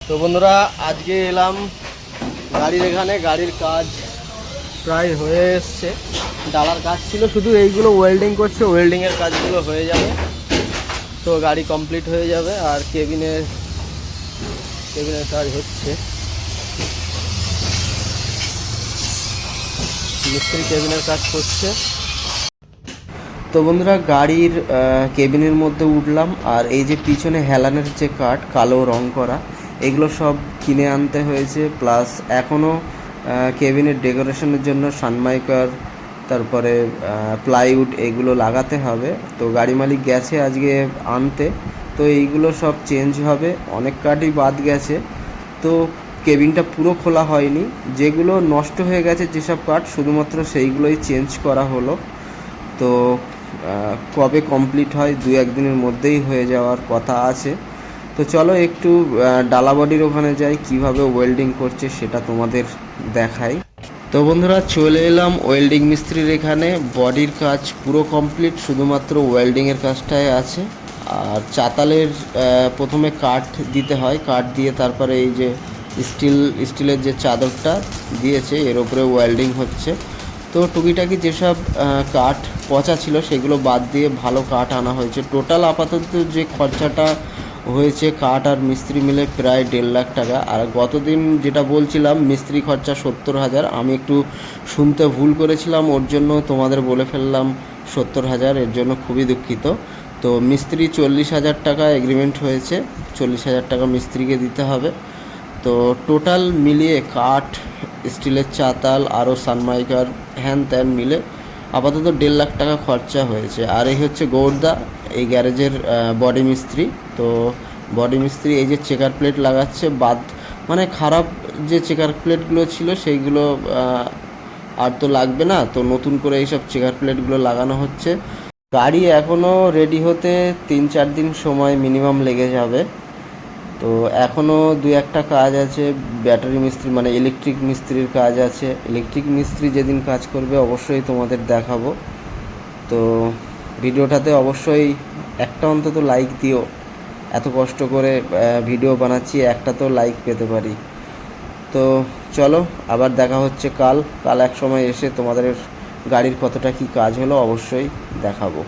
তো বন্ধুরা, আজকে এলাম গাড়ির এখানে। গাড়ির কাজ প্রায় হয়ে এসছে। ডালার কাজ ছিল, শুধু এইগুলো ওয়েল্ডিং করছে। ওয়েল্ডিংয়ের কাজগুলো হয়ে যাবে তো গাড়ি কমপ্লিট হয়ে যাবে। আর কেবিনের কাজ হচ্ছে, মিস্ত্রি কেবিনের কাজ করছে। তো বন্ধুরা, গাড়ির কেবিনের মধ্যে উঠলাম। আর এই যে পিছনে হেলানের যে কাঠ কালো রং করা, এগুলো সব কিনে আনতে হয়েছে। প্লাস এখনও কেবিনের ডেকোরেশনের জন্য সানমাইকার, তারপরে প্লাইউড এগুলো লাগাতে হবে। তো গাড়ি মালিক গেছে আজকে আনতে। তো এইগুলো সব চেঞ্জ হবে। অনেক কাঠই বাদ গেছে, তো কেবিনটা পুরো খোলা হয়নি। যেগুলো নষ্ট হয়ে গেছে, যেসব কাঠ, শুধুমাত্র সেইগুলোই চেঞ্জ করা হলো। তো কবে কমপ্লিট হয়, 2-1 দিনের মধ্যেই হয়ে যাওয়ার কথা আছে। তো চলো একটু ডালা বডির ওখানে যাই, কিভাবে ওয়েল্ডিং করছে সেটা তোমাদের দেখাই। তো বন্ধুরা, চলে এলাম ওয়েল্ডিং মিস্ত্রির এখানে। বডির কাজ পুরো কমপ্লিট, শুধুমাত্র ওয়েল্ডিংয়ের কাজটাই আছে। আর প্রথমে কাঠ দিতে হয়, কাঠ দিয়ে তারপরে এই যে স্টিলের যে চাদরটা দিয়েছে এর উপরে ওয়েল্ডিং হচ্ছে। তো টুকিটাকি যেসব কাঠ পচা ছিল সেগুলো বাদ দিয়ে ভালো কাঠ আনা হয়েছে। টোটাল আপাতত যে খরচাটা হয়েছে কাঠ আর মিস্ত্রি মিলে প্রায় 1.5 লাখ টাকা। আর গতদিন যেটা বলছিলাম মিস্ত্রি খরচা 70,000, আমি একটু শুনতে ভুল করেছিলাম, ওর জন্য তোমাদের বলে ফেললাম 70,000। এর জন্য খুবই দুঃখিত। তো মিস্ত্রি 40,000 টাকা এগ্রিমেন্ট হয়েছে, 40,000 টাকা মিস্ত্রিকে দিতে হবে। তো টোটাল মিলিয়ে কাঠ, স্টিলের চাতাল, আরও সানমাইকার, হ্যান ত্যান মিলে আপাতত 1.5 লাখ টাকা খরচা হয়েছে। আর এই হচ্ছে গৌরদা, এই গ্যারেজের বডি মিস্ত্রি। তো বডি মিস্ত্রি এই যে চেকার প্লেট লাগাচ্ছে, মানে খারাপ যে চেকার প্লেটগুলো ছিল সেইগুলো আর তো লাগবে না, তো নতুন করে এইসব চেকার প্লেটগুলো লাগানো হচ্ছে। গাড়ি এখনও রেডি হতে 3-4 দিন সময় মিনিমাম লেগে যাবে। তো এখনও 2-1টা কাজ আছে। ব্যাটারি মিস্ত্রি মানে ইলেকট্রিক মিস্ত্রির কাজ আছে। ইলেকট্রিক মিস্ত্রি যেদিন কাজ করবে অবশ্যই তোমাদের দেখাবো। তো ভিডিওটাতে অবশ্যই একটা অন্তত লাইক দিও। এত কষ্ট করে ভিডিও বানাচ্ছি, একটা তো লাইক পেতে পারি। তো চলো, আবার দেখা হচ্ছে কাল এক সময় এসে তোমাদের গাড়ির কতটা কি কাজ হলো অবশ্যই দেখাবো।